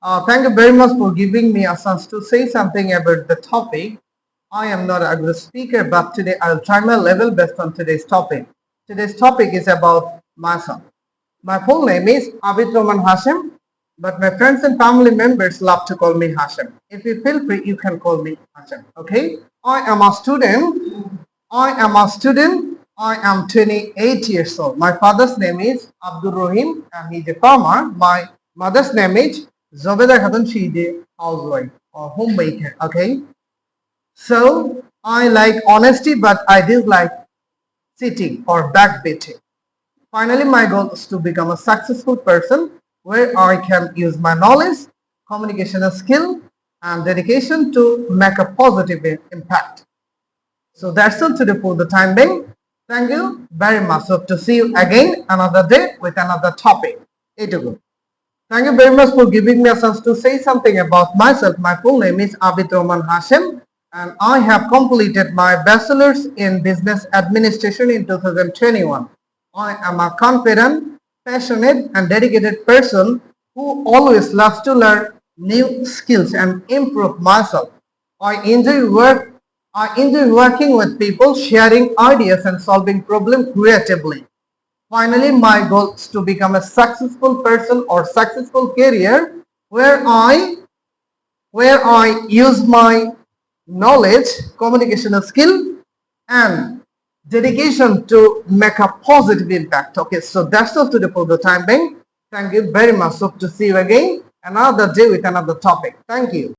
Thank you very much for giving me a chance to say something about the topic. I am not a good speaker, but today I'll try my level best on today's topic. Today's topic is about myself. My full name is Abid Roman Hashim, but my friends and family members love to call me Hashim. If you feel free, you can call me Hashim. Okay? I am a student. I am 28 years old. My father's name is Abdul Rahim and he's a farmer. My mother's name is Zobeda Khatun. She's a housewife or homemaker. Okay? So I like honesty, but I dislike cheating or backbiting. Finally, my goal is to become a successful person where I can use my knowledge, communication skill, and dedication to make a positive impact. So that's all today for the time being. Thank you very much. Hope to see you again another day with another topic. Good. Thank you very much for giving me a chance to say something about myself. My full name is Abid Roman Hashim and I have completed my bachelor's in business administration in 2021. I am a confident, passionate and dedicated person who always loves to learn new skills and improve myself. I enjoy working with people, sharing ideas and solving problems creatively. Finally, my goal is to become a successful person or successful career where I use my knowledge, communication skill and dedication to make a positive impact. Okay, so that's all today for the time being. Thank you very much. Hope to see you again another day with another topic. Thank you.